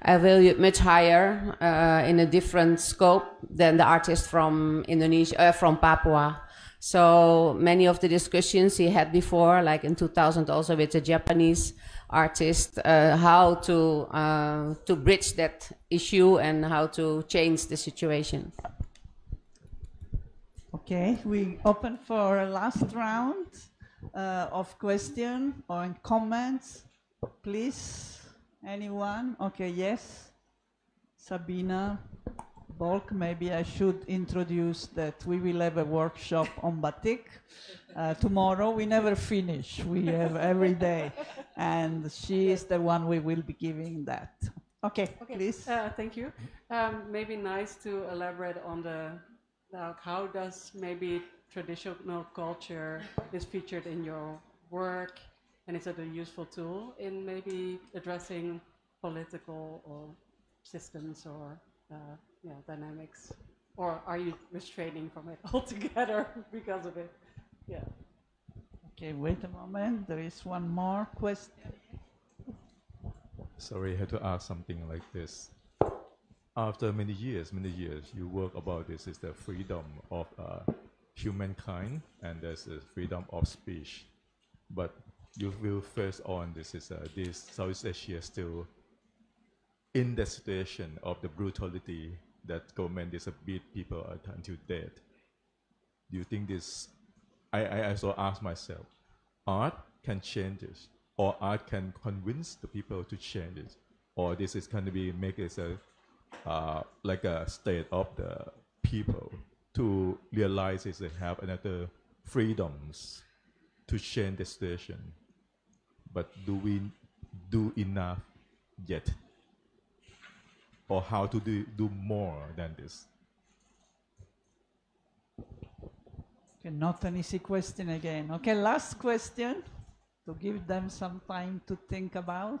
I value it much higher in a different scope than the artists from Indonesia, from Papua. So many of the discussions he had before, like in 2000 also with the Japanese artist, how to bridge that issue and how to change the situation.
Okay, we open for a last round of questions or comments, please. Anyone? Okay, yes. Sabina Bolk, maybe I should introduce that we will have a workshop on batik. Tomorrow we never finish, we have every day. And she is the one we will be giving that. Okay. Please.
Thank you. Maybe nice to elaborate on how does maybe traditional culture is featured in your work, and is it a useful tool in maybe addressing political or systems or dynamics, or are you restraining from it altogether because of it? Yeah.
Okay, wait a moment. There is one more question.
Sorry, I had to ask something like this. After many years, you work about this is the freedom of humankind, and there's the freedom of speech. But you will face on this is this Southeast Asia still in the situation of the brutality that government is beat people until death, do you think this? I also ask myself, art can change this, or art can convince the people to change it, or this is going to be make it a like a state of the people to realize is they have another freedoms to change the situation. But do we do enough yet? Or how to do more than this?
Okay, not an easy question again. Okay, last question to give them some time to think about.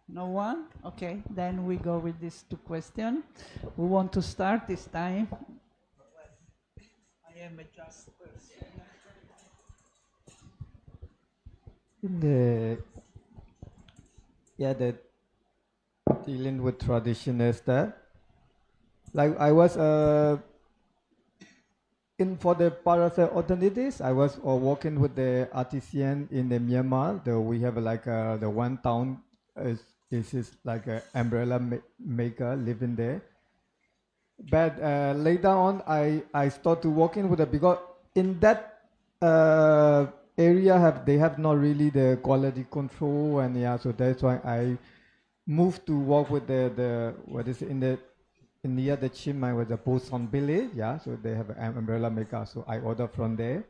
No one? Okay, then we go with these two questions. Who want to start this time? I am a just person.
In the dealing with traditional stuff, like I was in for the parasite alternatives, I was working with the artisan in the Myanmar. We have like the one town is like an umbrella maker living there. But later on, I started working with it because in that area they have not really the quality control, and yeah, so that's why I moved to work with the what is it, in near the Chiang with the Busan village, yeah, so they have an umbrella maker, so I order from there.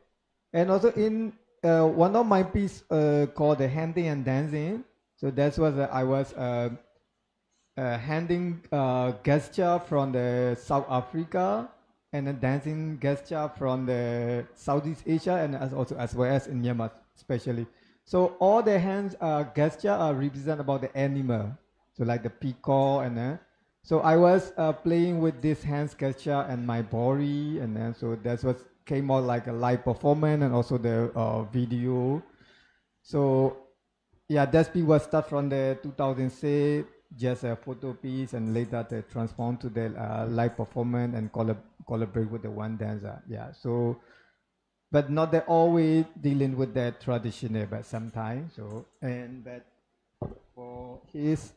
And also in one of my piece called the handing and dancing, so that's what I was handing gesture from the South Africa, and a dancing gesture from the Southeast Asia, and as well as in Myanmar especially. So all the hands gesture are represent about the animal, so like the peacock, and so I was playing with this hand gesture and my body, and then so that's what came out like a live performance and also the video. So yeah, that's was start from the 2006, just a photo piece, and later they transformed to the live performance and collaborate with the one dancer. Yeah, so but not that always dealing with that traditional, but sometimes. So and but for his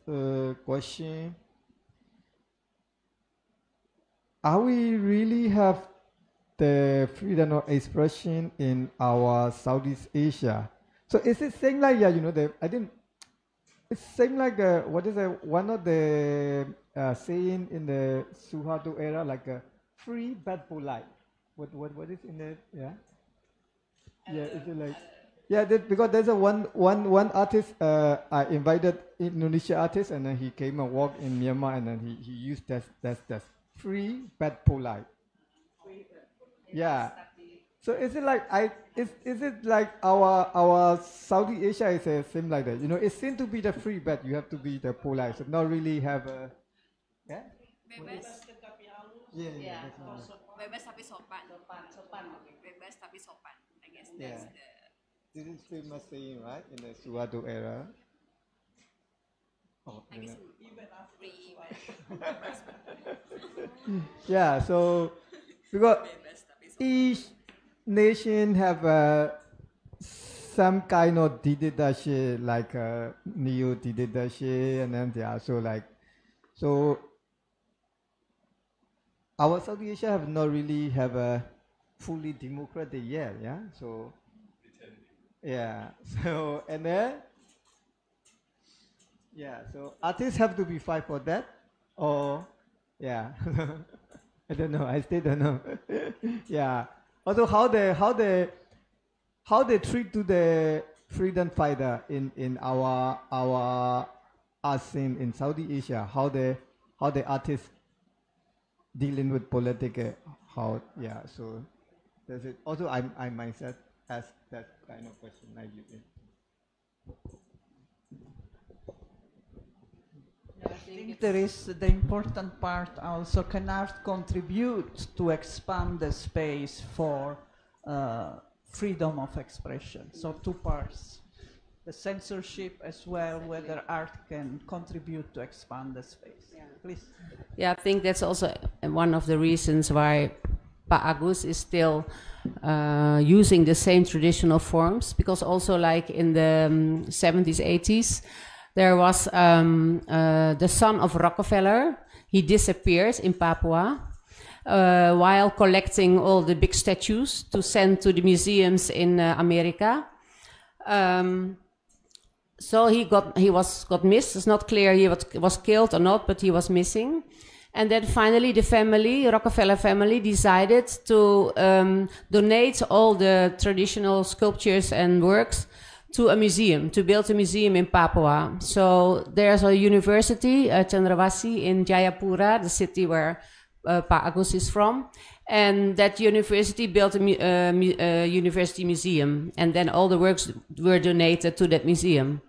question, are we really have the freedom of expression in our Southeast Asia? So is it saying like, yeah, you know, it's saying like what is one of the saying in the Suharto era, like a free but polite. What is in the yeah, is it like because there's a one artist I invited Indonesia artist, and then he came and walked in Myanmar, and then he used that free but polite. Yeah. So is it like is it like our Southeast Asia is a same like that? You know, it seems to be the free but you have to be the polite, so not really have a yeah.
Bebas tapi sopan. Bebas tapi sopan. I guess that's the.
This is famous saying, right, in the Suharto era. Oh,
I guess even after
yeah, so because each nation have some kind of dictatorship, like neo dictatorship, and then so like so our South Asia have not really have a fully democratic yet, yeah. So yeah, so and then yeah, so artists have to be fight for that, or yeah, I don't know. I still don't know. Yeah. Also, how they treat to the freedom fighter in our art scene in Southeast Asia. How the artists dealing with politics. How yeah. So that's it. Also, I myself ask that kind of question like you did.
I think there is the important part also, can art contribute to expand the space for freedom of expression? So two parts, the censorship as well, whether art can contribute to expand the space. Yeah. Please.
Yeah, I think that's also one of the reasons why Pak Agus is still using the same traditional forms, because also like in the 70s, 80s, There was the son of Rockefeller. He disappeared in Papua while collecting all the big statues to send to the museums in America. So he got missed. It's not clear he was killed or not, but he was missing. And then finally the family, Rockefeller family, decided to donate all the traditional sculptures and works to a museum, to build a museum in Papua. So there's a university, Chandrawasih in Jayapura, the city where Pa Agus is from. And that university built a university museum. And then all the works were donated to that museum.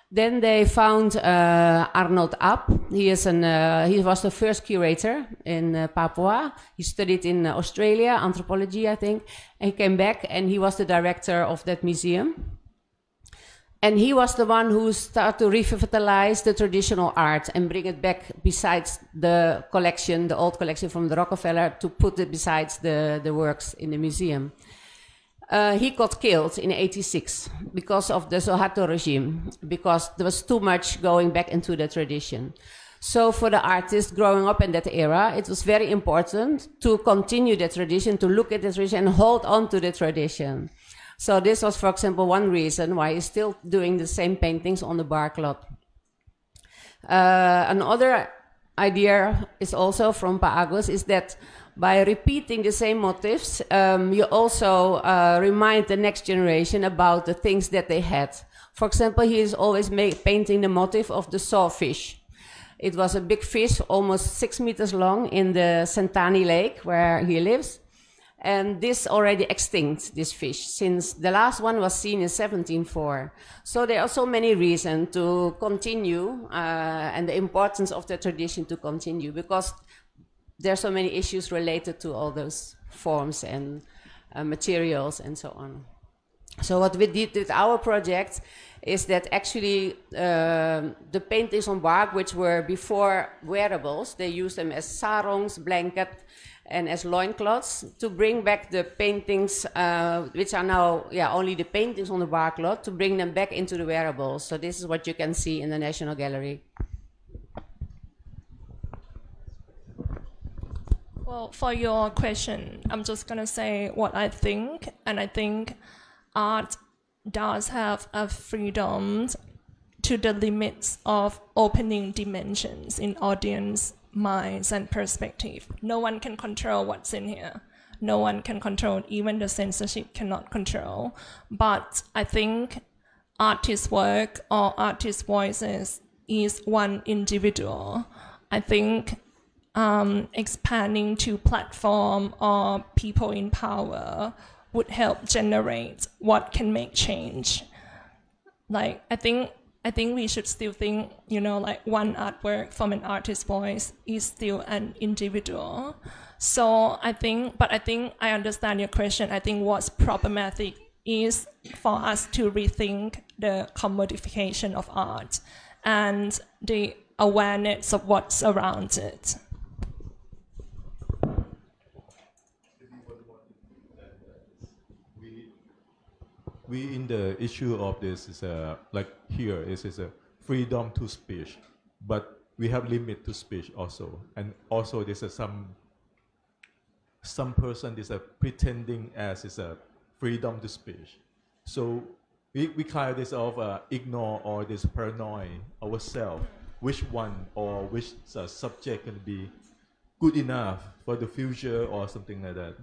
Then they found Arnold App. He was the first curator in Papua. He studied in Australia, anthropology, I think. And he came back and he was the director of that museum. And he was the one who started to revitalize the traditional art and bring it back besides the collection, the old collection from the Rockefeller, to put it besides the works in the museum. He got killed in '86 because of the Suharto regime, because there was too much going back into the tradition. So for the artists growing up in that era, it was very important to continue the tradition, to look at the tradition and hold on to the tradition. So this was, for example, one reason why he's still doing the same paintings on the bark lot. Another idea is also from Pa Agus, is that by repeating the same motifs, you also remind the next generation about the things that they had. For example, he is always painting the motif of the sawfish. It was a big fish, almost 6 meters long, in the Sentani Lake, where he lives. And this already extinct, this fish, since the last one was seen in 1704. So there are so many reasons to continue, and the importance of the tradition to continue, because there are so many issues related to all those forms and materials and so on. So what we did with our project is that actually the paintings on bark, which were before wearables, they used them as sarongs, blanket, and as loincloths, to bring back the paintings, which are now only the paintings on the bark lot, to bring them back into the wearables. So this is what you can see in the National Gallery.
Well, for your question, I'm just going to say what I think. And I think art does have a freedom to the limits of opening dimensions in audience minds and perspective. No one can control what's in here. No one can control, even the censorship cannot control. But I think artist's work or artist's voices is one individual. I think expanding to platform or people in power would help generate what can make change. Like, I think we should still think, like one artwork from an artist's voice is still an individual. So I think I understand your question. I think what's problematic is for us to rethink the commodification of art and the awareness of what's around it.
We in the issue of this is like here is a freedom to speech, but we have limit to speech also, and also there's some person is pretending as is a freedom to speech. So we kind of this of ignore or this paranoid ourselves, which one or which subject can be good enough for the future or something like that.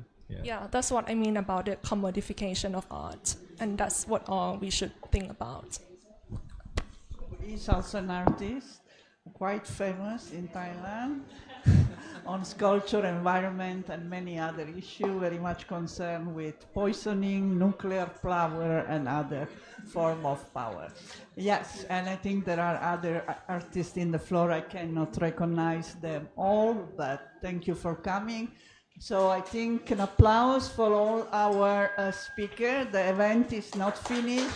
Yeah, that's what I mean about the commodification of art, and that's what all we should think about.
He's also an artist, quite famous in Thailand, on sculpture, environment, and many other issues, very much concerned with poisoning, nuclear power, and other form of power. Yes, and I think there are other artists in the floor. I cannot recognize them all, but thank you for coming. So I think an applause for all our speakers. The event is not finished.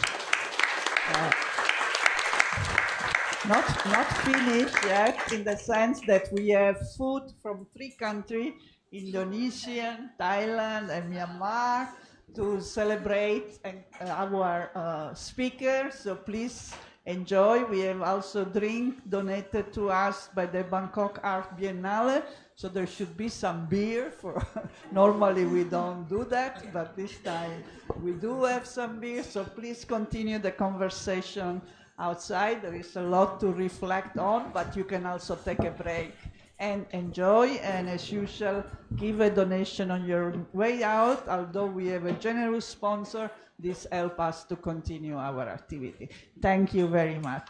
Not finished yet, in the sense that we have food from 3 countries, Indonesia, Thailand, and Myanmar, to celebrate our speakers. So please enjoy. We have also drink donated to us by the Bangkok Art Biennale, so there should be some beer. For normally we don't do that, but this time we do have some beer, so please continue the conversation outside. There is a lot to reflect on, but you can also take a break and enjoy, and as usual, give a donation on your way out. Although we have a generous sponsor, this helps us to continue our activity. Thank you very much.